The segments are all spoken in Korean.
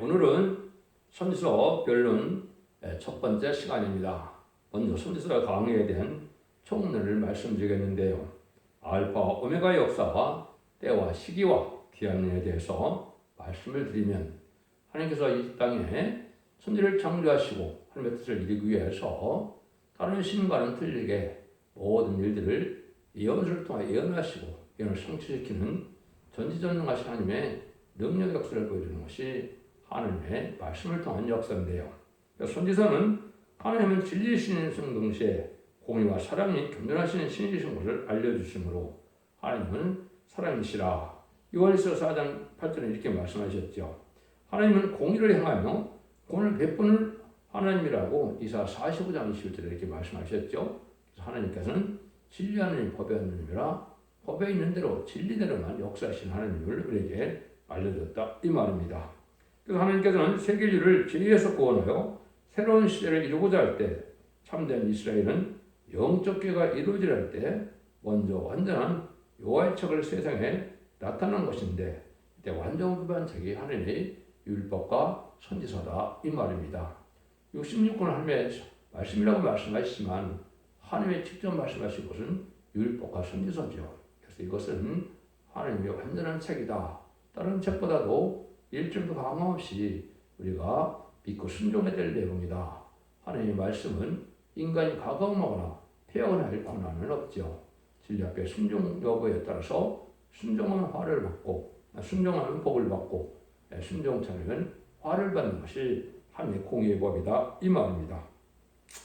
오늘은 선지서 변론 첫 번째 시간입니다. 먼저 선지서 강의에 대한 총론을 말씀드리겠는데요. 알파 오메가의 역사와 때와 시기와 기한에 대해서 말씀을 드리면, 하나님께서 이 땅에 천지를 창조하시고 하나님의 뜻을 이루기 위해서 다른 신과는 틀리게 모든 일들을 예언을 통해 예언하시고 예언을 성취시키는 전지전능하신 하나님의 능력 역사를 보여주는 것이 하나님의 말씀을 통한 역사인데요. 선지서는 하나님은 진리이신 동시에 공의와 사랑이 겸손하시는 신이신 것을 알려주시므로 하나님은 사랑이시라. 요한일서 4장 8절에 이렇게 말씀하셨죠. 하나님은 공의를 행하며 공의를 베푸는 하나님이라고 이사 45장 21절에 이렇게 말씀하셨죠. 그래서 하나님께서는 진리하는 법의 하나님이라 법에 있는 대로 진리대로만 역사하신 하나님을 우리에게 알려줬다 이 말입니다. 그래서 하나님께서는 세계 인류를 죄에서 구원하여 새로운 시대를 이루고자 할 때, 참된 이스라엘은 영적 교회가 이루어질 할 때 먼저 완전한 여호와의 척을 세상에 나타난 것인데, 이때 완전한 책이 하나님의 율법과 선지서다 이 말입니다. 66권은 하나님의 말씀이라고 말씀하시지만 하나님의 직접 말씀하신 것은 율법과 선지서죠. 그래서 이것은 하나님의 완전한 책이다. 다른 책보다도 일점도 가감없이 우리가 믿고 순종해야 될 내용이다. 하나님의 말씀은 인간이 가감하거나 폐역을 할 권한은 없죠. 진리 앞에 순종 여부에 따라서 순종하면 화를 받고, 순종하면 복을 받고, 순종치 않으면 화를 받는 것이 하나님의 공의의 법이다 이 말입니다.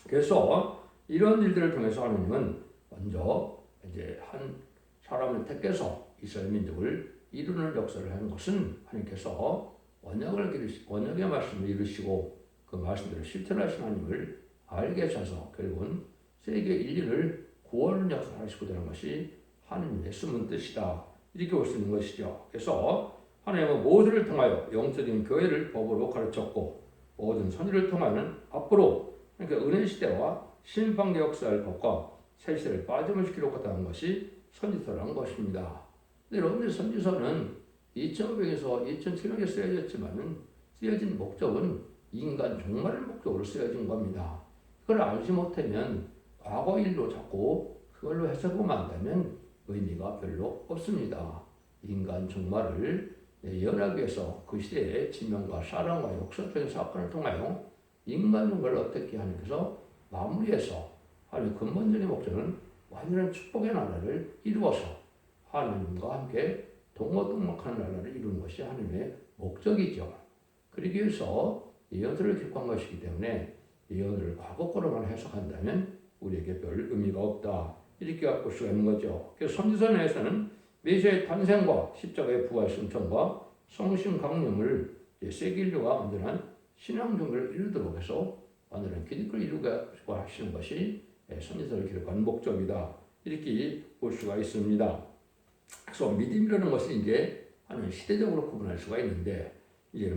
그래서 이런 일들을 통해서 하나님은 먼저 이제 한 사람을 택해서 이스라엘 민족을 이루는 역사를 하는 것은 하나님께서 언약의 말씀을 이루시고 그 말씀대로 실천하신 하나님을 알게 하셔서 결국은 세계 인류를 구원하는 역사를 하시고자 하는 것이 하나님의 숨은 뜻이다. 이렇게 볼 수 있는 것이죠. 그래서 하나님은 모두를 통하여 영적인 교회를 법으로 가르쳤고 모든 선지를 통하여는 앞으로 그러니까 은혜 시대와 심판의 역사를 법과 새 시대를 빠짐없이 기록하다는 것이 선지서라는 것입니다. 여러분들 선지서는 2,500에서 2,700에 쓰여졌지만 쓰여진 목적은 인간 종말을 목적으로 쓰여진 겁니다. 그걸 알지 못하면 과거 일로 자꾸 그걸로 해석하면 한다면 의미가 별로 없습니다. 인간 종말을 예언하기 위해서 그 시대의 지명과 사랑과 역사적인 사건을 통하여 인간 종말을 어떻게 하면서 마무리해서 하나님의 근본적인 목적은 완전한 축복의 나라를 이루어서 하나님과 함께 동고동락하는 나라를 이루는 것이 하나님의 목적이죠. 그러기 위해서 예언들을 기록한 것이기 때문에 예언을 과거 거로만 해석한다면 우리에게 별 의미가 없다. 이렇게 볼 수가 있는 거죠. 그래서 선지서 내에서는 메시아의 탄생과 십자가의 부활 승천과 성심 강림을 세계 인류가 완전한 신앙 종교를 이루도록 해서 완전한 기독교를 이루고 하시는 것이 선지서를 기록한 목적이다. 이렇게 볼 수가 있습니다. 그래서 믿음이라는 것은 이제 하나님 시대적으로 구분할 수가 있는데, 이제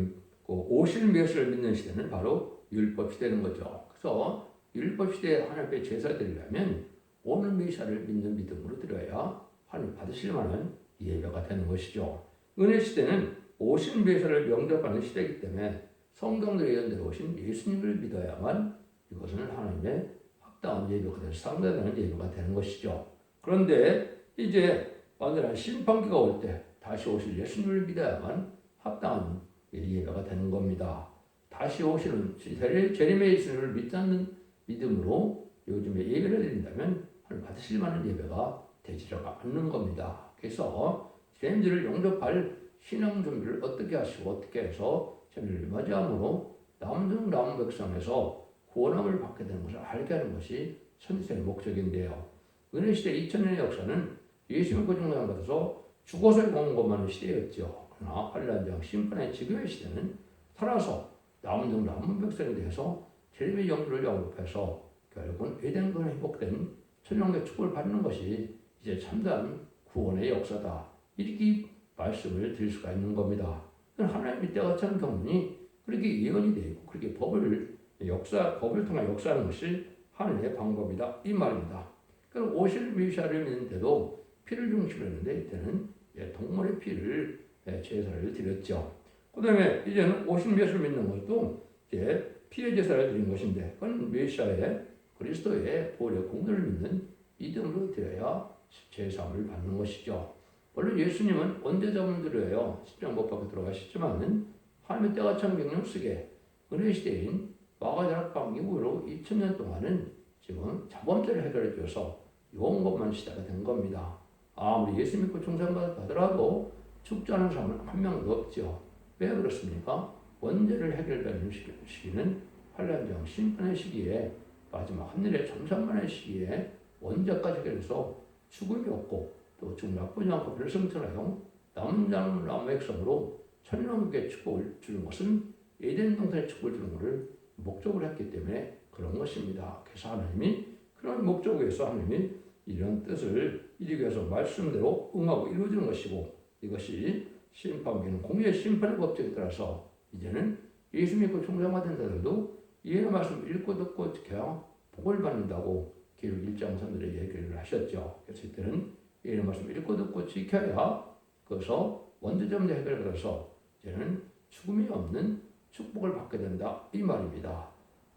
그 오실 메시아를 믿는 시대는 바로 율법 시대는 거죠. 그래서 율법 시대에 하나님께 제사 드리려면 오늘 메시아를 믿는 믿음으로 드려야 하나님 받으실 만한 예배가 되는 것이죠. 은혜 시대는 오신 메시아를 영접하는 시대이기 때문에 성경들의 예언대로 오신 예수님을 믿어야만 이것은 하나님의 합당한 예배가 돼서 상대하는 예배가 되는 것이죠. 그런데 이제 완전한 심판기가 올 때 다시 오실 예수님을 믿어야만 합당한 예배가 되는 겁니다. 다시 오시는 재림의 예수님을 믿지 않는 믿음으로 요즘에 예배를 드린다면 받으실 만한 예배가 되지가 않는 겁니다. 그래서 재림주를 영접할 신앙 준비를 어떻게 하시고 어떻게 해서 재림을 맞이함으로 남은 백성에서 구원함을 받게 되는 것을 알게 하는 것이 선지서의 목적인데요. 은혜시대 2000년의 역사는 예수님을 거중당을 받아서 죽어서 온 것만의 시대였죠. 그러나 환란장 심판의 지금의 시대는 살아서 남은 백성에 대해서 재림의 영주를 영접해서 결국은 에덴don에 회복된 천년의 축복을 받는 것이 이제 참다운 구원의 역사다. 이렇게 말씀을 드릴 수가 있는 겁니다. 하나님의 때같이 하는 경륜이 그렇게 예언이 되고 그렇게 법을 통해 역사하는 것이 하나님의 방법이다. 이 말입니다. 그럼 오실 메시아를 믿는데도 피를 중심으로 했는데 이때는 동물의 피를 제사를 드렸죠. 그 다음에 이제는 오신 예수를 믿는 것도 이제 피해 제사를 드린 것인데 그건 메시아의 그리스도의 보혈의 공로를 믿는 믿음으로 드려야 제사함을 받는 것이죠. 물론 예수님은 언제자문 드려요. 십자가 못 박혀 들어가셨지만 하나님의 때가 참 경륜 속에 은혜 시대인 마가다락방 이후로 2000년 동안은 지금 자범죄를 해결해 줘서 용 것만 시대가 된 겁니다. 아무리 예수 믿고 충성받더라도 축제하는 사람은 한 명도 없죠. 왜 그렇습니까? 원죄를 해결되는 시기는 환란정 심판의 시기에 마지막 하늘의 천산만의 시기에 원죄까지 해결해서 죽음이 없고 또 죽음 나쁘지 않고 별성천하여 남은 자는 남의 백성으로 천년왕국의 축복을 주는 것은 에덴 동산의 축복을 주는 것을 목적으로 했기 때문에 그런 것입니다. 그래서 하나님이 그런 목적을 위해서 하나님이 이런 뜻을 이루기 위해서 말씀대로 응하고 이루어지는 것이고 이것이 심판기는 공의의 심판의 법칙에 따라서 이제는 예수 믿고 충성받은 자들도 이해의 말씀 읽고 듣고 지켜야 복을 받는다고 기록 1장 3절에 얘기를 하셨죠. 그래서 이때는 이해의 말씀 읽고 듣고 지켜야 그래서 원죄점제 해결을 받아서 이제는 죽음이 없는 축복을 받게 된다 이 말입니다.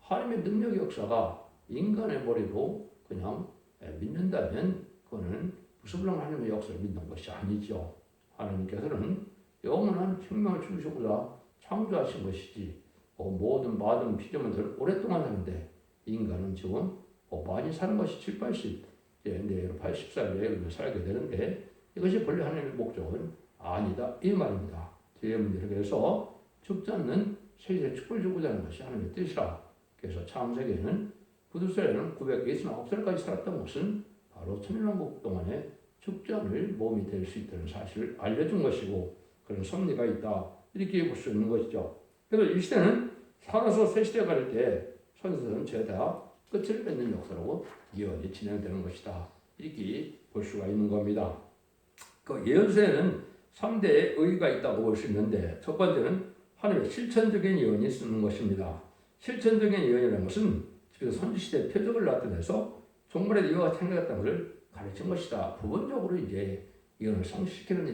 하나님의 능력의 역사가 인간의 머리로 그냥 믿는다면 그거는 무슨 하나님의 역사를 믿는 것이 아니죠. 하나님께서는 영원한 생명을 주시고자 창조하신 것이지 모든 마든 피조물들 오랫동안 사는데 인간은 지금 많이 사는 것이 7, 80 내일 80살에 살게 되는데 이것이 본래 하나님의 목적은 아니다 이 말입니다. 제문제를 그래서 죽지 않는 세계에 축복을 주고자 하는 것이 하나님의 뜻이라. 그래서 창세기에는 부두살에는 969살까지 살았던 것은 바로 천년왕국 동안에 죽지 않을 몸이 될 수 있다는 사실을 알려준 것이고 그런 섭리가 있다 이렇게 볼 수 있는 것이죠. 그래서 이 시대는 살아서 새 시대가 갈 때 선수들은 죄다 끝을 맺는 역사로 예언이 진행되는 것이다 이렇게 볼 수가 있는 겁니다. 그 예언서에는 3대의 의의가 있다고 볼 수 있는데 첫 번째는 하나님의 실천적인 예언이 쓰는 것입니다. 실천적인 예언이라는 것은 선지시대의 표적을 나타내서 종말의 이유가 생겨났다는 것을 가르친 것이다. 부분적으로 이제 예언을 성취시키는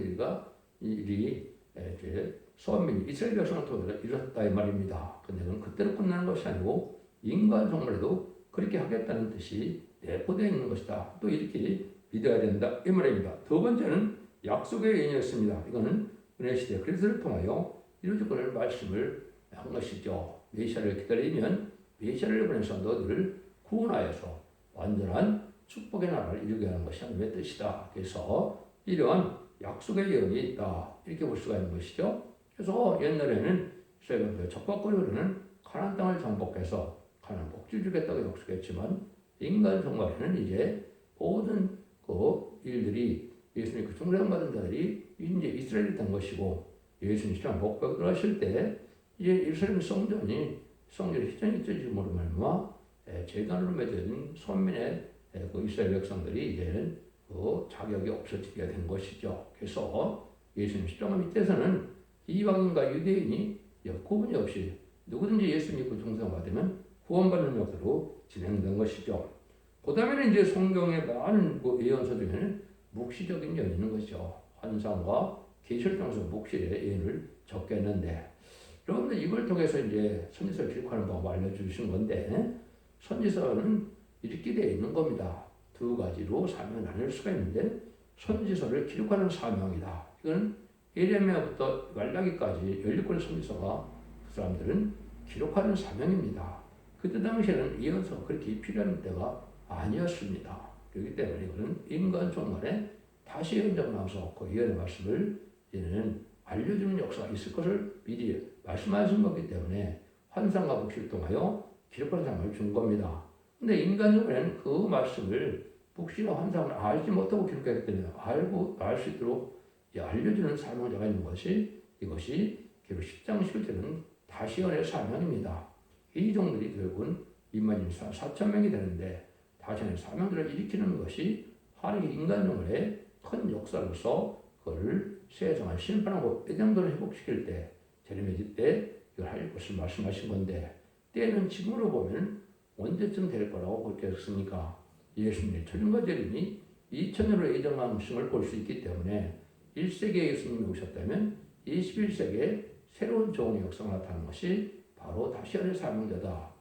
일이 이제 소환민 이스라엘 백성을 통해서 이루어졌다 이 말입니다. 근데 그건 그때로 끝나는 것이 아니고 인간 종말에도 그렇게 하겠다는 뜻이 내포되어 있는 것이다. 또 이렇게 믿어야 된다 이 말입니다. 두 번째는 약속의 예언이었습니다. 이거는 은혜 시대 그리스도를 통하여 이루어질 것을 말씀을 한 것이죠. 메시아를 기다리면 메시아를 보내서 너희를 구원하여서 완전한 축복의 나라를 이루게 하는 것이 하나님의 뜻이다. 그래서 이러한 약속의 예언이 있다. 이렇게 볼 수가 있는 것이죠. 그래서 옛날에는 이스라엘은 적박거리로는 가나안 땅을 정복해서 가나안 복지를 주겠다고 약속했지만 인간 종말에는 이제 모든 그 일들이 예수님 그 충성받은 자들이 이제 이스라엘이 된 것이고 예수님 시장 복벽 들어가실 때 이제 이스라엘 성전이 희전이 잊혀짐으로 말미암아 재단으로 맺어진 선민의 그 이스라엘 백성들이 이제는 그 자격이 없어지게 된 것이죠. 그래서 예수님 십자가 밑에서는 이방인과 유대인이 구분이 없이 누구든지 예수 믿고 충성받으면 구원받는 역사로 진행된 것이죠. 그 다음에는 이제 성경의 많은 예언서 중에는 묵시적인 예언이 있는 것이죠. 환상과 계시를 통해서 묵시의 예언을 적겠는데 여러분들 이걸 통해서 이제 선지서를 기록하는 방법을 알려주신 건데 선지서는 이렇게 되어 있는 겁니다. 두 가지로 사명을 나눌 수가 있는데 선지서를 기록하는 사명이다. 이건 예레미야부터 말라기까지 17권의 선지서가 그 사람들은 기록하는 사명입니다. 그때 당시에는 예언서가 그렇게 필요한 때가 아니었습니다. 그렇기 때문에 이거는 인간 종말에 다시 예언자가 나와서 그 예언의 말씀을 이제는 알려주는 역사가 있을 것을 미리 말씀하신 거기 때문에 환상과 묵시를 통하여 기록하는 사명을 준 겁니다. 근데 인간 종말에는 그 말씀을 묵시나 환상을 알지 못하고 기록했기 때문에 알 수 있도록 알려주는 사명자가 있는 것이 이것이 기록 10장 11절은 다시 예언의 사명입니다. 이 종들이 결국은 24,000명이 되는데 다시 예언의 사명들을 일으키는 것이 하나님의 인간 종말의 큰 역사로서 그를 세상을 심판하고 애정도를 회복시킬 때 제레미야 때 이걸 할 것을 말씀하신 건데 때는 지금으로 보면 언제쯤 될 거라고 그렇게 했으니까 예수님의 초림과 재림이 2000년으로 예정한 것임을 볼 수 있기 때문에 1세기에 예수님이 오셨다면 21세기에 새로운 종의 역사가 나타나는 것이 바로 다시안의 사명자다.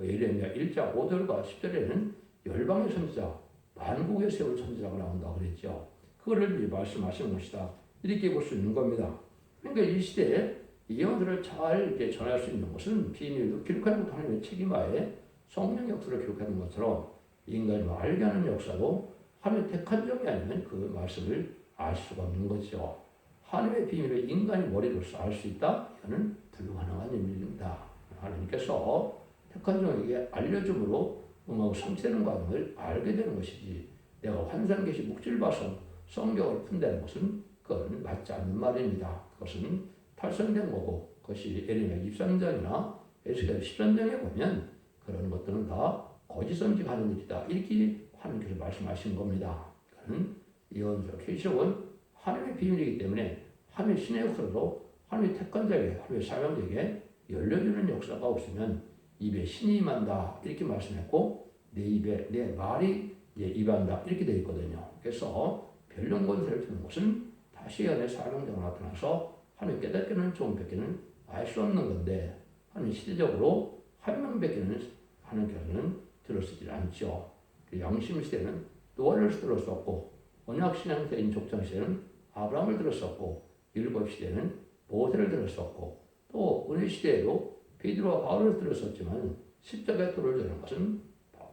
예레미야 1장 5절과 10절에는 열방의 선지자, 만국에 세울 선지자가 나온다고 그랬죠. 그거를 말씀하시는 것이다. 이렇게 볼 수 있는 겁니다. 그러니까 이 시대에 예언들을 잘 이렇게 전할 수 있는 것은 비밀로 기록하는 것도 하나님의 책임하에 성령 역사를 기록하는 것처럼 인간이 알게 하는 역사도 하나님의 택한 점이 아니면 그 말씀을 알 수가 없는 거죠. 하나님의 비밀을 인간이 머리로서 알 수 있다? 이거는 불가능한 일입니다. 하나님께서 택한 종에게 알려줌으로 응하고 성취되는 과정을 알게 되는 것이지 내가 환상 계시 묵지를 봐서 성경을 푼다는 것은 그건 맞지 않는 말입니다. 그것은 탈선된 거고 그것이 예레미야 23장이나 에스겔 13장에 보면 그런 것들은 다 거짓 선지하는 일이다. 이렇게 하나님께서 말씀하신 겁니다. 그는 예언서 계시록은 하나님의 비밀이기 때문에 하나님의 신의 역사로 하나님의 택한 자에게 하나님의 사명자에게 열려주는 역사가 없으면 입에 신이 임한다 이렇게 말씀했고 내 입에 내 말이 임한다 이렇게 되어 있거든요. 그래서 변론 권세를 주는 것은 다시 안에 사명자가 나타나서 하나님 깨닫게 하는 종밖에는 알 수 없는 건데 하나님 시대적으로 한 명밖에는 하나님께서는 들어쓰지 않죠. 양심 시대는 노아를 들었었고 언약 신앙 때인 족장 시대는 아브라함을 들었었고 율법 시대는 모세를 들었었고 또 은혜 시대에도 베드로와 바울을 들었었지만 십자가에 돌을 주는 것은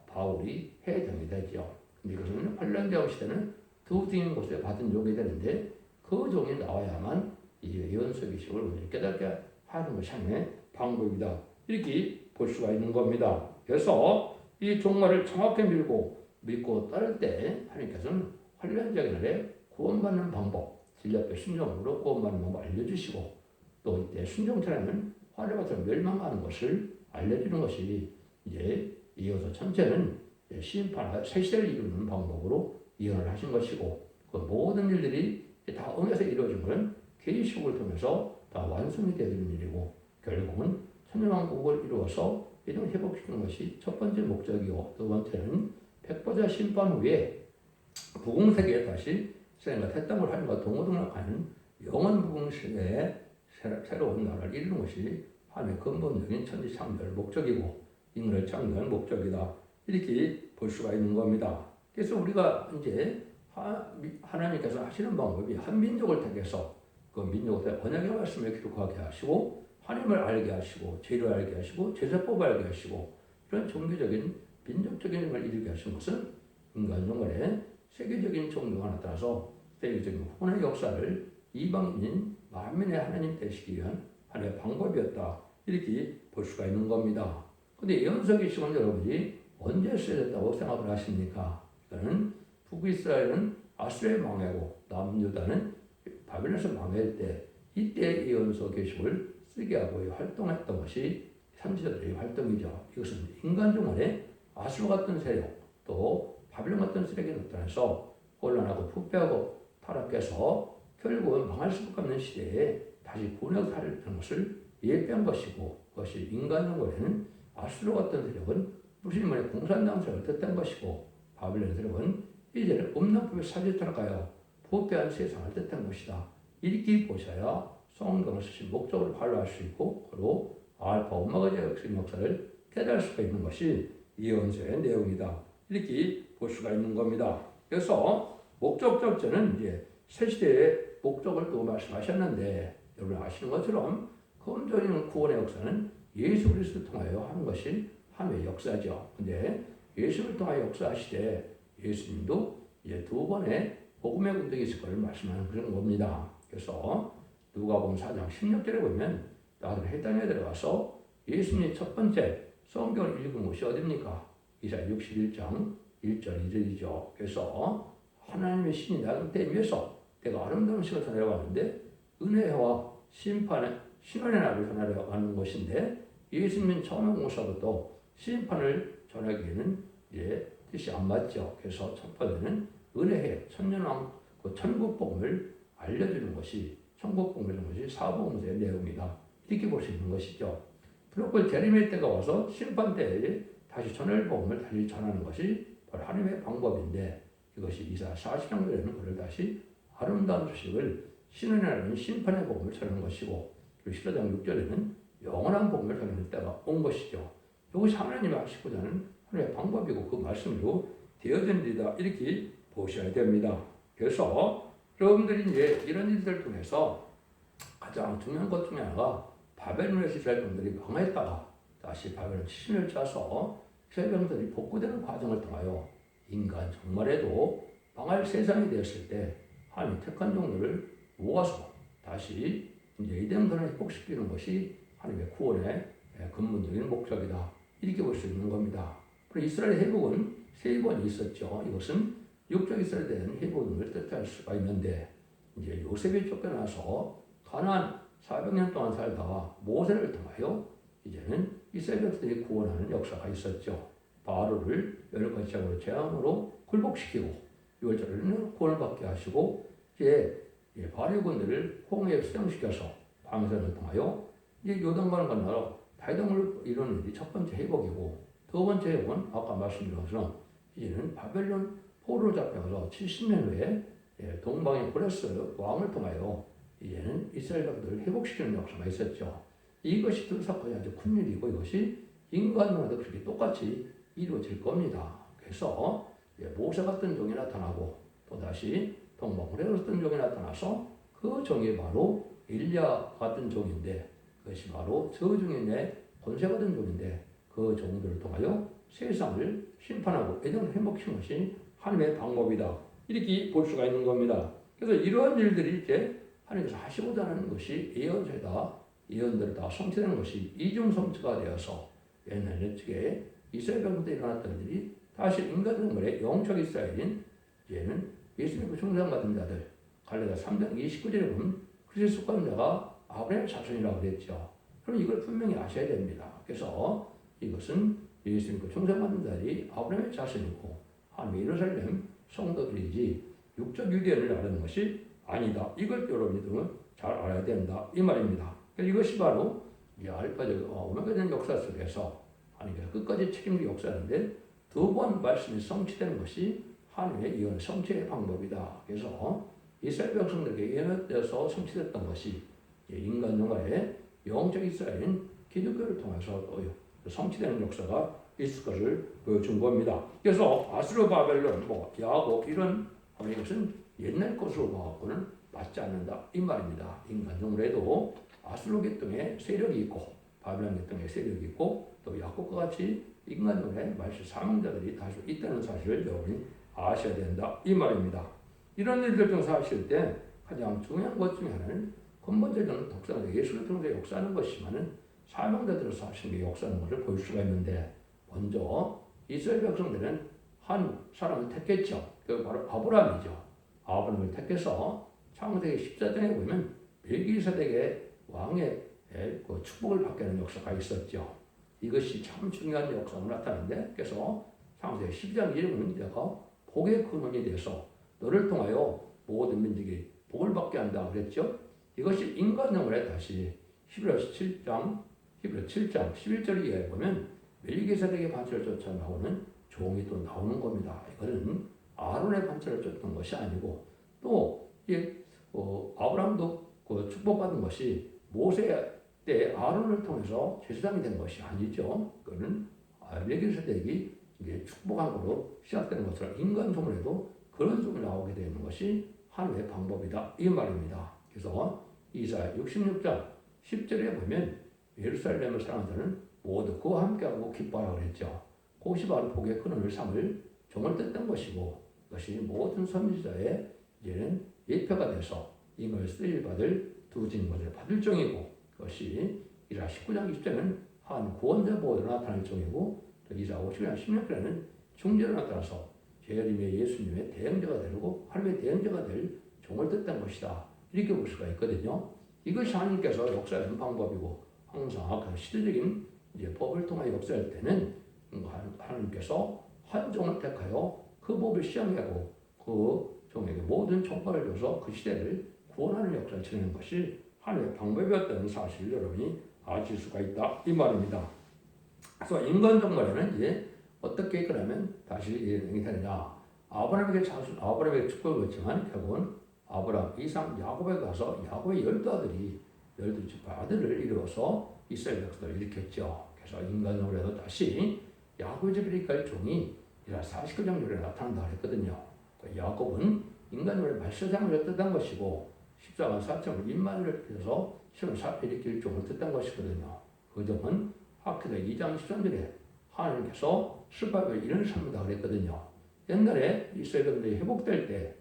바울이 해당이 되죠. 이것은 환란대왕 시대는 두 등인 곳에 받은 종이 되는데 그 종이 나와야만 이 예언서 계시록을 깨닫게 하는 것이 하나님의 방법이다. 이렇게 볼 수가 있는 겁니다. 그래서 이 종말을 정확히 믿고 따를 때 하나님께서는 환란적인 날에 구원받는 방법, 진리 앞에 순종으로 구원받는 방법 알려주시고 또 이때 순종처라면 환란받아 멸망하는 것을 알려주는 것이 이제 이어서 전체는 심판, 새 시대를 이루는 방법으로 예언을 하신 것이고 그 모든 일들이 다 응해서 이루어진 것은 계시록을 통해서 다 완성이 되는 일이고 결국은 천년왕국을 이루어서 이동을 회복시키는 것이 첫 번째 목적이고 두 번째는 백보자 심판 후에 부흥세계에 다시 생각 태땅을 하는과 동고동락하는 영원 부흥세계에 새로운 나라를 이루는 것이 하나님의 근본적인 천지창조의 목적이고 인간을 창조하는 목적이다. 이렇게 볼 수가 있는 겁니다. 그래서 우리가 이제 하나님께서 하시는 방법이 한 민족을 택해서 그 민족의 언약의 말씀을 기록하게 하시고 하나님을 알게 하시고 죄를 알게 하시고 제사법을 알게 하시고 이런 종교적인 민족적인 걸 이루게 하신 것은 인간 종말에 세계적인 종교가 나타나서 세계적인 혼의 역사를 이방인인 만민의 하나님 되시기 위한 하나의 방법이었다. 이렇게 볼 수가 있는 겁니다. 그런데 예언서 계시록은 여러분이 언제 쓰여졌다고 생각을 하십니까? 이거는 북이스라엘은 아수르에 망하고 남유다는 바벨론에서 망할 때 이때 예언서 계시록을 쓰게 하고 활동했던 것이 선지자들의 활동이죠. 이것은 인간 종말에 아수르 같은 세력 또 바벨론 같은 세력이 나타나서 혼란하고 부패하고 타락해서 결국은 망할 수밖에 없는 시대에 다시 구원의 살을 드는 것을 예표한 것이고 그것이 인간 종말에는 아수르 같은 세력은 무슬림의 공산당 세력을 뜻한 것이고 바벨론 세력은 이제는 없는 법에 사지탈까요 부패한 세상을 뜻한 것이다. 이렇게 보셔야 성경을 쓰신 목적을 발휘할 수 있고 그리고 알파 오메가 제약의 역사를 깨달을 수가 있는 것이 예언서의 내용이다. 이렇게 볼 수가 있는 겁니다. 그래서 목적 절제는 이제 새 시대의 목적을 또 말씀하셨는데 여러분 아시는 것처럼 근본적인 구원의 역사는 예수 그리스도를 통하여 하는 것이 하나님의 역사죠. 근데 예수를 통하여 역사하시되 예수님도 이제 두 번의 복음의 군대가 있을 것을 말씀하는 그런 겁니다. 그래서 누가복음 4장 16절에 보면 나들 해당에 들어가서 예수님이 첫 번째 성경을 읽은 곳이 어디입니까? 이사야 61장 1절 2절이죠. 그래서 하나님의 신이 나를 대면서 내가 아름다운 시를 전해왔는데 은혜와 심판의 신원의 날을 전하려고 곳인데 예수님은 처음 온 것부터 심판을 전하기에는 뜻이 안 맞죠. 그래서 첫 번째는 은혜의 천년왕 그 천국복음을 알려주는 것이 천국복음을 주는 것이 사복음서의 내용이다. 이렇게 볼 수 있는 것이죠. 그리고 재림의 때가 와서 심판 때에 다시 천일복음을 다시 전하는 것이 바로 하나님의 방법인데 이것이 이사야 40장에는 그를 다시 아름다운 소식을 신의 날은 심판의 복음을 전하는 것이고 그리고 11장 6절에는 영원한 복을 설명할 때가 온 것이죠. 이것이 하나님이 하시고자 하는 하나님의 방법이고 그 말씀으로 되어진 일이다 이렇게 보셔야 됩니다. 그래서 여러분들이 이제 이런 일들을 통해서 가장 중요한 것 중에 하나가 바벨론에서 이스라엘 백성들이 망했다가 다시 바벨론 70년을 짜서 이스라엘 백성들이 복구되는 과정을 통하여 인간 정말에도 망할 세상이 되었을 때 하나님이 택한 종들을 모아서 다시 이제 이대형들을 회복시키는 것이 하나님의 구원의 근본적인 목적이다. 이렇게 볼 수 있는 겁니다. 그리고 이스라엘 회복은 세 번이 있었죠. 이것은 육적 이스라엘에 대한 회복을 뜻할 수가 있는데 이제 요셉이 쫓겨나서 가나안 400년 동안 살다가 모세를 통하여 이제는 이스라엘 백성들이 구원하는 역사가 있었죠. 바로를 10가지 재앙으로 굴복시키고 6월절에는 구원을 받게 하시고 이제 바로의 군대를 홍해에 수장시켜서 광선을 통하여 이제 요단강을 건너러 다이동을 이루는 일이 첫 번째 회복이고 두 번째 회복은 아까 말씀드린 것처럼 이제는 바벨론 포로로 잡혀서 70년 후에 동방의 브레스 왕을 통하여 이제는 이스라엘 백성들을 회복시키는 역사가 있었죠. 이것이 두 사건이 아주 큰 일이고 이것이 인간과도 그렇게 똑같이 이루어질 겁니다. 그래서 모세 같은 종이 나타나고 또다시 동방으로 어떤 종이 나타나서 그 종이 바로 엘리야 같은 종인데 그것이 바로 저중인의 권세 같은 종인데 그 종들을 통하여 세상을 심판하고 애정을 회복시키는 것이 하나님의 방법이다. 이렇게 볼 수가 있는 겁니다. 그래서 이러한 일들이 이제 하나님께서 하시고자 하는 것이 예언제다. 예언들을 다 성취되는 것이 이중 성취가 되어서 옛날 예측에 이스라엘 백성들이 일어났던 일이 다시 인간 정글의 영적 이스라엘인 이제는 예수님의 충성받은 자들 갈라디아 3장 29절에 보면 그리스도 속한 아브라함의 자손이라고 그랬죠. 그럼 이걸 분명히 아셔야 됩니다. 그래서 이것은 예수님과 충성받는 자들이 아브라함의 자손이고 하나님의 예루살렘 성도들이지 육적 유대인을 알아는 것이 아니다. 이걸 여러분들은 잘 알아야 된다. 이 말입니다. 이것이 바로 이 알파적 오메가된 역사 속에서 하나님께서 끝까지 책임질 역사인데 두 번 말씀이 성취되는 것이 하나님의 예언 성취의 방법이다. 그래서 이스라엘 백성들에게 예언되어서 성취됐던 것이 인간 영화의 영적 이스라엘인 기독교를 통해서 성취되는 역사가 있을 것을 보여준 겁니다. 그래서 아수르 바벨론, 야곱 이런 이것은 옛날 것으로 봐갖고는 맞지 않는다 이 말입니다. 인간 영화에도 아수르 계통의 세력이 있고 바벨론 계통의 세력이 있고 또 야곱과 같이 인간 영화의 말씀 사명자들이 다수 있다는 사실을 여러분이 아셔야 된다 이 말입니다. 이런 일들 중에서 하실 때 가장 중요한 것 중에 하나는 근본적인 독사는 예수를 통해서 역사하는 것이지만은 사명자들로서 하신 게 역사하는 것을 볼 수가 있는데 먼저 이스라엘 백성들은 한 사람을 택했죠. 그 바로 아브라함이죠. 아브라함을 택해서 창세기 14장에 보면 멜기세덱의 왕의 그 축복을 받게 하는 역사가 있었죠. 이것이 참 중요한 역사로 나타나는데 그래서 창세기 12장 1에 보면 내가 복의 근원이 돼서 너를 통하여 모든 민족이 복을 받게 한다 그랬죠. 이것이 인간 영혼에 다시 히브리서 7장 11절 이하에 보면 멜기세덱의 반차를 쫓아 나오는 종이 또 나오는 겁니다. 이거는 아론의 반차를 쫓던 것이 아니고 또 아브라함도 그 축복받은 것이 모세 때 아론을 통해서 제사장이 된 것이 아니죠. 그거는 멜기세덱이 이게 축복한 것으로 시작되는 것처럼 인간 종에도 그런 종이 나오게 되는 것이 하나님의 방법이다 이 말입니다. 그래서 이사야 66장 10절에 보면 예루살렘을 사랑하는 자는 모두 그와 함께하고 기뻐하라 그랬죠. 그것이 바로 복의 근원을 삼을 종을 뜻된 것이고 그것이 모든 선지자의 이제는 예표가 돼서 이걸 쓰일 받을 두진 것을 받을 종이고 그것이 이사 19장 20절은 한 구원자 보호로 나타날 종이고 또 이사 50장 16절에는 중재로 나타나서 재림의 예수님의 대행자가 되고 하나님의 대행자가 될 종을 뜻된 것이다. 이렇게 볼 수가 있거든요. 이것이 하나님께서 역사하는 방법이고 항상 그 시대적인 이제 법을 통해 역사할 때는 하나님께서 한 종을 택하여 그 법을 시행하고 그 종에게 모든 총괄을 줘서 그 시대를 구원하는 역사를 진행하는 것이 하나님의 방법이었다는 사실을 여러분이 아실 수가 있다 이 말입니다. 그래서 인간 종말에는 이제 어떻게 그러면 다시 이행이 되느냐? 아브라함에게 축복을 줬지만 결국은 아브라함, 이삭, 야곱에 가서 야곱의 12 아들이 12지파 아들을 이루어서 이스라엘 백성을 일으켰죠. 그래서 인간으로도 다시 야곱의 집에 이끌 종이 이라 49장 요래 나타난다 그랬거든요. 야곱은 인간으로의 말세상을 뜻한 것이고 14만 4천을 임마누엘을 빌어서 시온 사패 일으킬 종을 뜻한 것이거든요. 그 점은 학교도 2장 13절에 하나님께서 슬밥을 이런 삶이다 그랬거든요. 옛날에 이스라엘들이 회복될 때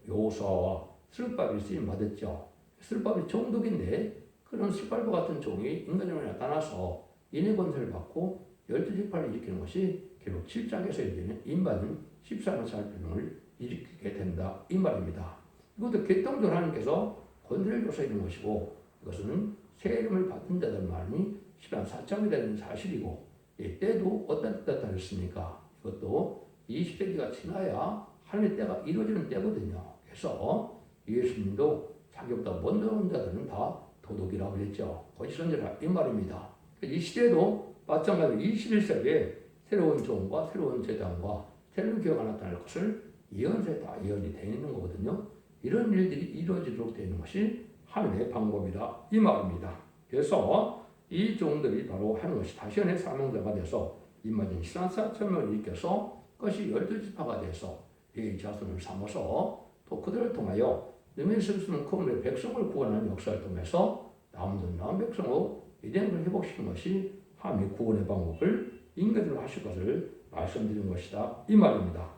여호수아와 슬밥이 쓰임 받았죠. 슬밥이 종독인데 그런 슬밥과 같은 종이 인간으로 나타나서 인의 권세를 받고 12지파를 일으키는 것이 결국 7장에서 이제는 인받은 14만 살병을 일으키게 된다 이 말입니다. 이것도 개똥전 하나님께서 권세를 줘서 이런 것이고 이것은 새 이름을 받은 자들 말이 10만 4천이 되는 사실이고 때도 어떤 때다 했습니까? 이것도 20세기가 지나야 하늘의 때가 이루어지는 때거든요. 그래서 예수님도 자기보다 먼저 온 자들은 다 도둑이라고 그랬죠. 거짓선지라 이 말입니다. 이 시대도 마찬가지로 21세기에 새로운 종과 새로운 제단과 새로운 교회가 나타날 것을 예언서에 다 예언이 되어 있는 거거든요. 이런 일들이 이루어지도록 되는 것이 하나님의 방법이다 이 말입니다. 그래서 이 종들이 바로 하는 것이 다시연의 사명자가 돼서 임마진 14,000명을 일으켜서 그것이 12지파가 돼서 이 자손을 삼아서 또 그들을 통하여 너희의 실수는 크음의 백성을 구원하는 역사를 통해서 남은 백성으로 이대를 회복시키는 것이 하나님의 구원의 방법을 인간으로 하실 것을 말씀드린 것이다 이 말입니다.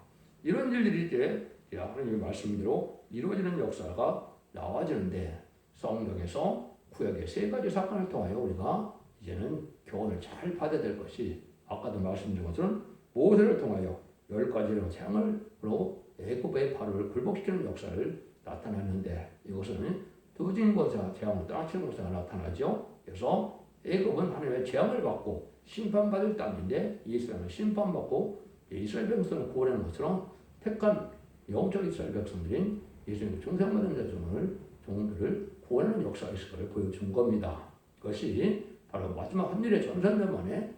이런 일들이 이제 하나님의 말씀대로 이루어지는 역사가 나와지는데 성경에서 구약의 세 가지 사건을 통하여 우리가 이제는 교훈을 잘 받아야 될 것이 아까도 말씀드린 것처럼 모세를 통하여 10가지의 재앙으로 애굽의 바로를 굴복시키는 역사를 나타났는데 이것은 두진 권세가 재앙을 떠나치는 권세가 나타나죠. 그래서 애굽은 하나님의 재앙을 받고 심판받을 땅인데 이스라엘은 심판받고 이스라엘 백성을 구원하는 것처럼 택한 영적 이스라엘 백성들인 예수님의 중생받은 종들을 구원하는 역사가 있을 것을 보여준 겁니다. 그것이 바로 마지막 한일의 전산자만에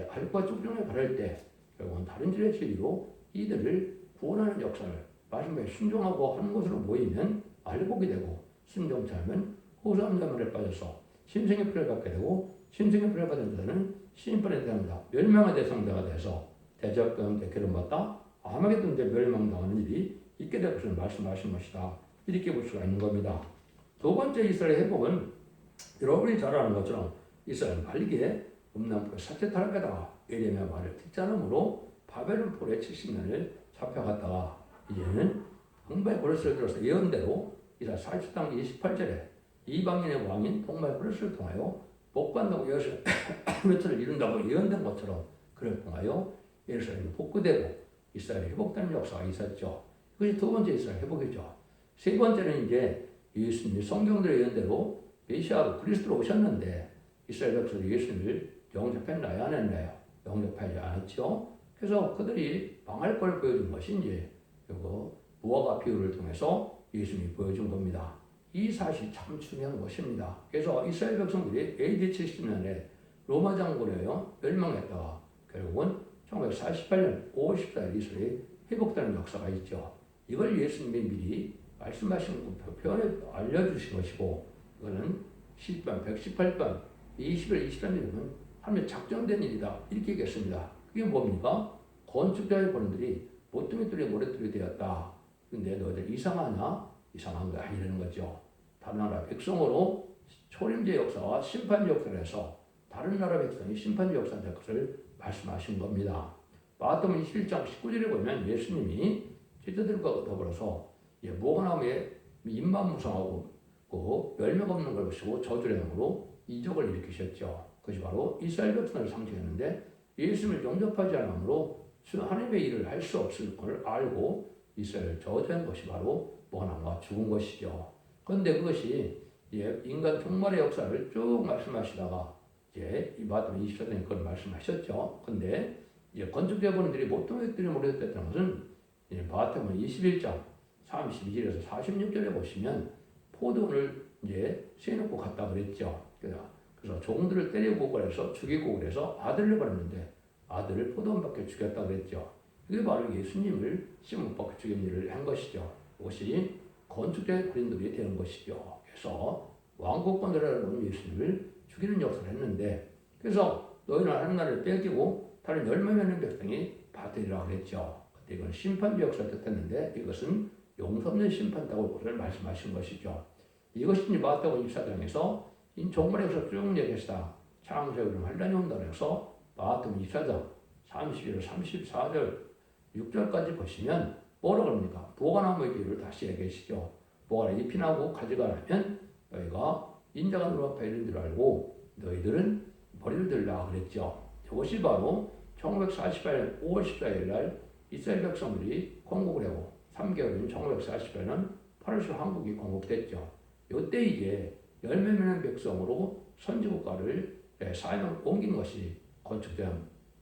알과 쭉중에 바를 때 결국은 다른 질의 진리로 이들을 구원하는 역사를 말씀에 순종하고 하는 것으로 모이면 알복이 되고 순종치 않으면 호소함자만에 빠져서 심생의 피를 받게 되고 심생의 피를 받은 자는 심판의 대상자, 멸망의 대상자가 돼서 대적과 대결을 받다 아마겟돈 때 멸망당하는 일이 있게 될 것을 말씀하신 것이다. 이렇게 볼 수가 있는 겁니다. 두 번째 이스라엘 회복은 여러분이 잘 아는 것처럼 이스라엘은 말기에 음란포에 삭제 타락하다가 에레미야 말을 듣지 않으므로 바벨론 포로에 70년을 잡혀갔다가 이제는 동발그레스를 들어서 예언대로 이스라엘 40장 28절에 이방인의 왕인 동발그레스를 통하여 복관다고 며칠을 이룬다고 예언된 것처럼 그를 통하여 예루살렘이 복구되고 이스라엘이 회복되는 역사가 있었죠. 그것이 두 번째 이스라엘 회복이죠. 세 번째는 이제 예수님이 성경들의 예언대로 메시아로 그리스도로 오셨는데 이스라엘 백성들이 예수님을 영접했나요? 안 했나요? 영접하지 않았죠. 그래서 그들이 망할 걸 보여준 것이 이제 무화과 비유를 통해서 예수님이 보여준 겁니다. 이 사실이 참 중요한 것입니다. 그래서 이스라엘 백성들이 AD 70년에 로마 장군에 멸망했다가 결국은 1948년 5월 14일 이스라엘이 회복되는 역사가 있죠. 이걸 예수님이 미리 말씀하신 표현에 알려주신 것이고 이거는 10번, 118번, 20일, 23일은 하나님의 작정된 일이다. 이렇게 얘기했습니다. 그게 뭡니까? 건축자의 본들이 모퉁이 뚫에 모래뚫이 되었다. 근데 너희들 이상하나? 이상한 거 아니라는 거죠. 다른 나라 백성으로 초림제 역사와 심판제 역사를 해서 다른 나라 백성이 심판제 역사를 될 것을 말씀하신 겁니다. 마태복음 21장 19절에 보면 예수님이 제자들과 더불어서 무화과나무에 잎만 무성하고 열매가 없는 걸 보시고 저주를 행으로 이적을 일으키셨죠. 그것이 바로 이스라엘 백성을 상징했는데 예수님을 영접하지 않으므로 하나님의 일을 할 수 없을 걸 알고 이스라엘을 저주한 것이 바로 무화과나무가 죽은 것이죠. 그런데 그것이 인간 종말의 역사를 쭉 말씀하시다가 이제 이 마태복음 24장에 그걸 말씀하셨죠. 근데 건축자분들이 모퉁이들이 모래됐다는 것은 마태복음 21장 32절에서 46절에 보시면 포도원을 세놓고 갔다 그랬죠. 그래서 종들을 때리고 그래서 죽이고 그래서 아들을 버렸는데 아들을 포도원 밖에 죽였다 그랬죠. 이게 바로 예수님을 시몬 밖에 죽인 일을 한 것이죠. 그것이 건축자의 그림들이 되는 것이죠. 그래서 왕국권을 놓은 예수님을 죽이는 역사를 했는데, 그래서 너희는 하는 나라를 뺏기고 다른 열매 맺는 백성이 받으리라 그랬죠. 그때 이건 심판주 역사를 뜻했는데 이것은 용서 없는 심판다고 그것을 말씀하신 것이죠. 이것이 이제 마태복음 24장에서 종말에서 쭉 얘기했다. 창세기로 환란이 온다고 해서 마태복음 24장 31절, 34절, 6절까지 보시면 뭐라고 합니까? 보관나무의 비유를 다시 얘기하시죠. 보관에 잎이 나고 가지가 나면 너희가 인자가 누룩하여 이른 줄 알고 너희들은 머리를 들라 그랬죠. 이것이 바로 1948년 5월 14일 날 이스라엘 백성들이 건국을 하고 3개월인 1948년 8월 10일 한국이 건국됐죠. 이때 이제 열매 맺는 백성으로 선지국가를 사회로 옮긴 것이 건축된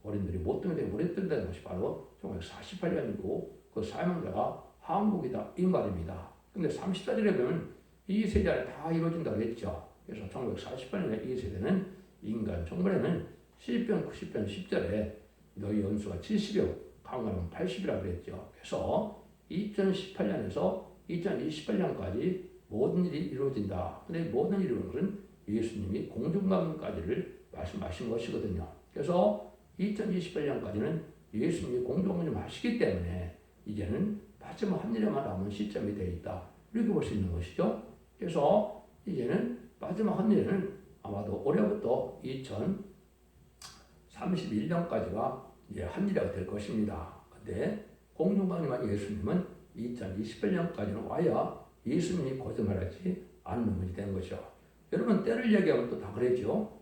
어린들이 못 등대 오래 뜬다는 것이 바로 1948년이고 그 사명자가 한국이다 이 말입니다. 근데 34절에 보면 이 세대에 다 이루어진다고 했죠. 그래서 1948년에 이 세대는 인간 종말에는 시편 90편 10절에 너희 연수가 70여 강간은 80이라고 그랬죠. 그래서 2018년에서 2028년까지 모든 일이 이루어진다. 근데 모든 일이 이루어진 것은 예수님이 공중강림까지를 말씀하신 것이거든요. 그래서 2028년까지는 예수님이 공중강림 하시기 때문에 이제는 마지막 한 일에만 남은 시점이 되어 있다. 이렇게 볼 수 있는 것이죠. 그래서 이제는 마지막 한 일에는 아마도 올해부터 2031년까지가 이제 한 일이 될 것입니다. 근데 공중강림한 예수님은 2028년까지는 와야 예수님이 거짓말하지 않는 분이 된 거죠. 여러분 때를 얘기하면 또 다 그러죠.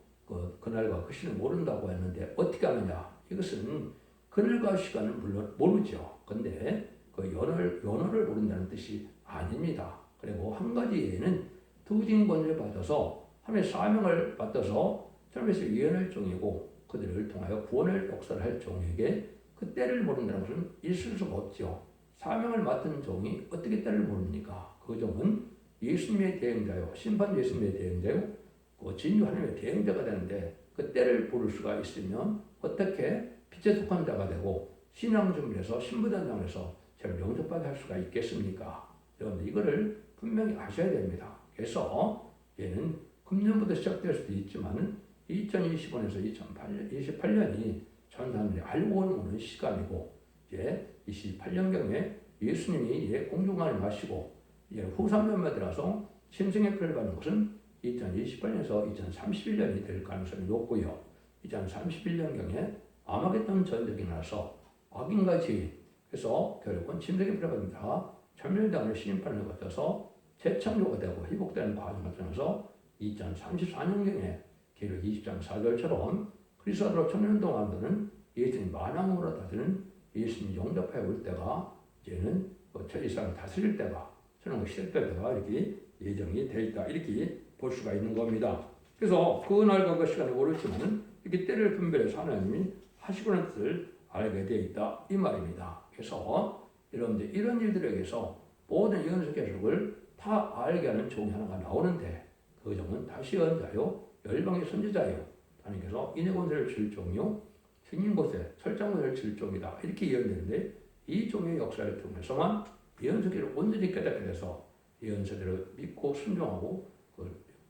그날과 그 시는 모른다고 했는데 어떻게 하느냐? 이것은 그날과 시간은 물론 모르죠. 근데 그 연호를 모른다는 뜻이 아닙니다. 그리고 한 가지 예는 두 징권을 받아서 하나님의 사명을 받아서 젊은이들 예언할 종이고 그들을 통하여 구원을 역사를 할 종에게 그 때를 모른다는 것은 있을 수가 없죠. 사명을 맡은 종이 어떻게 때를 모릅니까? 그 종은 예수님의 대행자요, 심판 예수님의 대행자요, 그 진유 하나님의 대행자가 되는데 그 때를 모를 수가 있으면 어떻게 빛에 속한 자가 되고 신앙 준비해서 신부단장에서 저를 영접받게 할 수가 있겠습니까? 여러분들 이거를 분명히 아셔야 됩니다. 그래서 얘는 금년부터 시작될 수도 있지만 2025년에서 2028년이 전사들이 알고 오는 시간이고 이제 28년경에 예수님이 이제 공중강림을 하시고 이제 후삼년에 들어서 신성의 표를 받는 것은 2028년에서 2031년이 될 가능성이 높고요. 2031년경에 아마겟돈 전쟁이 나서 악인같이 그래서 결국은 침생의 표를 받은 자가 천멸당을 심판을 거쳐서 재창조가 되고 회복되는 과정을 통해서 2034년경에 계획 20장 4절처럼 그리스도로 천년 동안도는 예수님 만왕으로 다스리는 예수님 영접하여 올 때가 이제는 천리상을 다스릴 때가 천왕 시대 때가 이렇게 예정이 되어 있다 이렇게 볼 수가 있는 겁니다. 그래서 그 날과 그 시간을 모르지만 이렇게 때를 분별해서 하나님이 하시고는 뜻을 알게 되어 있다 이 말입니다. 그래서 여러분들 이런 일들에게서 모든 연속 계속을 다 알게 하는 종이 하나가 나오는데 그 종은 다시 언자요 열방의 선지자요 하나님께서 인의 권세를 줄 종이요 생긴 곳에 철장 권세를 줄 종이다 이렇게 예언되는데 이 종의 역사를 통해서만 예언서기를 온전히 깨닫게 돼서 예언서기를 믿고 순종하고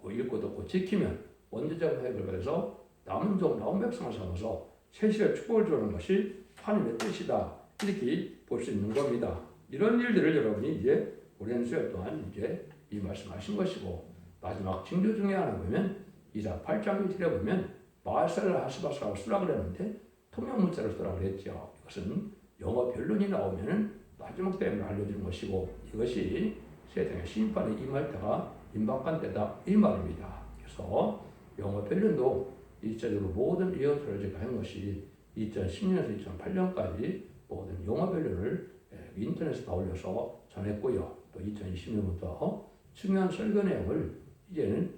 읽고 듣고 지키면 원죄자가 회복을 받아서 남은 종 남은 백성을 삼아서 세시의 축복을 주는 것이 하나님의 뜻이다 이렇게 볼 수 있는 겁니다. 이런 일들을 여러분이 이제 오랜 시간 동안 이제 이 말씀하신 것이고 마지막 징조 중에 하나 보면 이사 8장 1절에 보면 마살라 하스바스라고 쓰라 그랬는데 통용문자를 쓰라 그랬죠. 이것은 영어 변론이 나오면은 마지막 때문에 알려주는 것이고 이것이 세상의 심판에 임할 때가 임박한 때다 이 말입니다. 그래서 영어 변론도 일차적으로 모든 예언서를 제가 한 것이 2010년에서 2008년까지 모든 영어 변론을 인터넷에 다 올려서 전했고요. 또 2020년부터 중요한 설교 내용을 이제는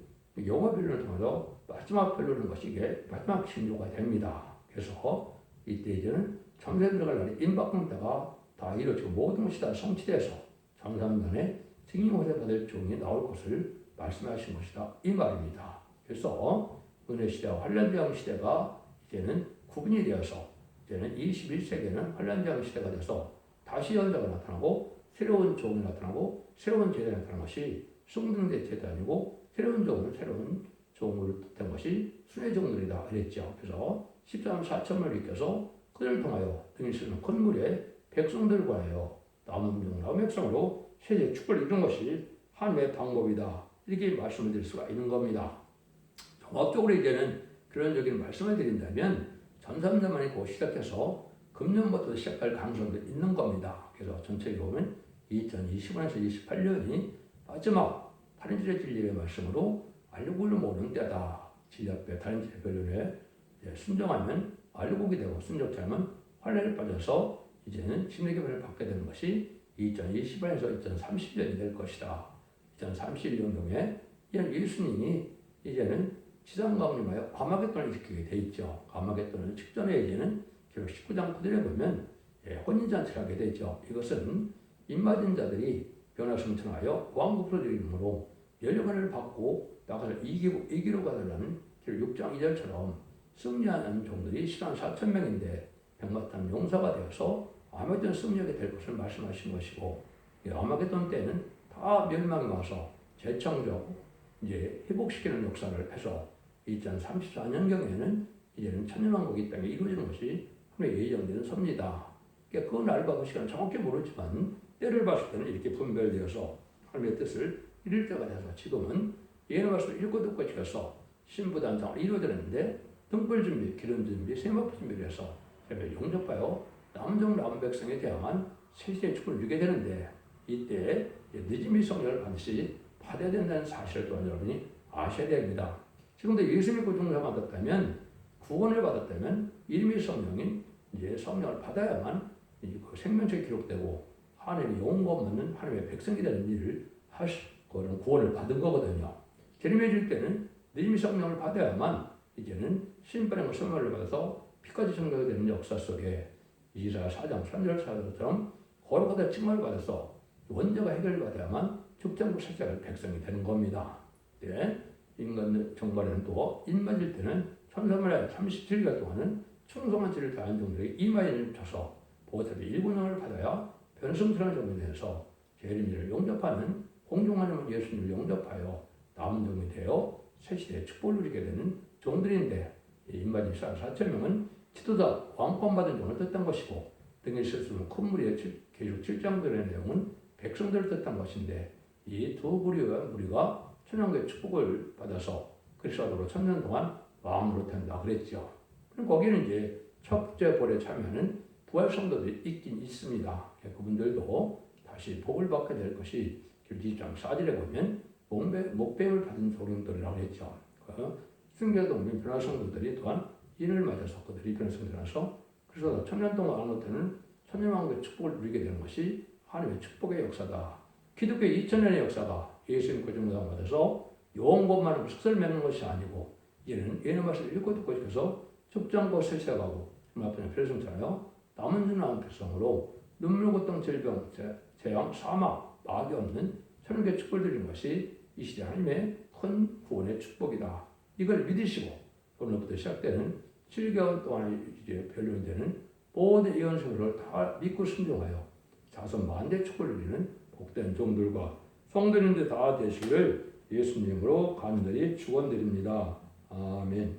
영어 변론을 통해서 마지막 변론인 것이 이게 마지막 신조가 됩니다. 그래서 이때 이제는 참새 들어갈 날에 임박한 때가 다 이루어지고 모든 것이 다 성취돼서 장삼단에 승인호세 받을 종이 나올 것을 말씀하신 것이다 이 말입니다. 그래서 은혜 시대와 환란대왕 시대가 이제는 구분이 되어서 이제는 21세기에는 환란대왕 시대가 돼서 다시 연자가 나타나고 새로운 종이 나타나고 새로운 제단이 나타나는 것이 숭등대 제단이고 새로운 종을 뜻한 것이 순회 종들이다 그랬죠. 그래서 13 4천을 일으켜서 그들을 통하여 등이 쓰는 큰 물에 백성들을 관하여 남은 종 남은 백성으로 세계 축복을 이루는 것이 하나님의 방법이다. 이렇게 말씀을 드릴 수가 있는 겁니다. 종합적으로 이제는 결론적인 말씀을 드린다면 전산자만이 곧 시작해서 금년부터 시작할 가능성도 있는 겁니다. 그래서 전체적으로 보면 2025년에서 28년이 마지막 다른질의 진리의 말씀으로 알고 모르는 때다. 진리앞에 다른질의 변론에 순종하면 알고게 되고 순종치 않으면 환란에 빠져서 이제는 진리의 변을 받게 되는 것이 2028년에서 2030년이 될 것이다. 2031년경에 예수님이 이제는 지상 강림하여 아마겟돈을 일으키게 돼 있죠. 아마겟돈을 직전에 이제는 결국 19장 9절에 보면 혼인잔치를 하게 되죠. 이것은 입맞은 자들이 변화승천하여 왕국으로 이름으로 연료관을 받고 나가서 이기로 가달라는 결국 6장 2절처럼 승리하는 종들이 14만 4천 명인데 백마탄 용사가 되어서 아마겟돈 승리하게 될 것을 말씀하신 것이고 아마겟돈 때는 다 멸망이 와서 재창조하고 이제 회복시키는 역사를 해서 2034년경에는 이제는 천년왕국이 이 땅에 이루어지는 것이 하나님의 예정되는 섭니다. 그러니까 그 날과 그 시간은 정확히 모르지만 때를 봤을 때는 이렇게 분별되어서 하나님의 뜻을 이룰 때가 돼서 지금은 예언의 말씀을 읽고 듣고 지켜서 신부단장을 이루어졌는데 등불 준비, 기름 준비, 세마포 준비를 해서 용접하여 남종 남은 백성에 대한 세시의 축복을 주게 되는데 이때 늦음이 성령을 반드시 받아야 된다는 사실을 또한 여러분이 아셔야 됩니다. 지금도 예수 믿고 종사 받았다면 구원을 받았다면 이름이 성령인 이제 성령을 받아야만 그 생명책이 기록되고 하나님의 영원과 맞는 하나님의 백성이 되는 일을 그런 구원을 받은 거거든요. 재림해질 때는 이름이 성령을 받아야만 이제는 심판의 선물을 받아서 피까지 정결이 되는 역사 속에 이사야 4장 3절 4절처럼 거룩하다 칭함을 받아서 원죄가 해결받아야만 죽장부 살짝할 백성이 되는 겁니다. 네. 인간 정발에는 또 입맞을 때는 천사만의 37일 동안은 충성한 죄를 다한 종들에게 이마에 쳐서 보호탑의 일군형을 받아야 변성스러운 종이 되어서 재림을 용접하는 공중하나님 예수님을 용접하여 남은 종이 되어 새시대에 축복을 누리게 되는 종들인데 입맞이 4,000명은 지도자 왕권받은 종을 뜻한 것이고 등에 실수는 큰 무리의 계속 7장들의 내용은 백성들을 뜻한 것인데 이 두 무리가 천년의 축복을 받아서 그리스도로 천년 동안 왕으로 된다 그랬죠. 그럼 거기는 이제 첫째 볼에 참여하는 부활 성도들이 있긴 있습니다. 그분들도 다시 복을 받게 될 것이 20장 4절에 보면 목배임을 받은 종들이라고 했죠. 승계동 변화 성도들이 또한 인을 맞아서 그들이 변성되어서 그래서 천년 동안 왕으로 되는 천년왕국의 축복을 누리게 되는 것이 하나님의 축복의 역사다. 기독교의 2000년의 역사가 예수님 고정무당 받아서 영원것만으로 식사를 맺는 것이 아니고 이제는 예언의 말씀을 읽고 듣고 싶어서 죽장고 설사가고 앞에는 별성잖아요. 남은 줄 나온 백성으로 눈물 고통 질병 재앙 사막 마귀 없는 천국의 축복을 드리는 것이 이 시대 하나님의 큰 구원의 축복이다. 이걸 믿으시고 오늘부터 시작되는 7개월 동안 이제 변론이 되는 모든 예언서를 다 믿고 순종하여 자손 만대 축복을 누리는 복된 종들과 성도님들 다 되시기를 예수님으로 간절히 축원드립니다. 아멘.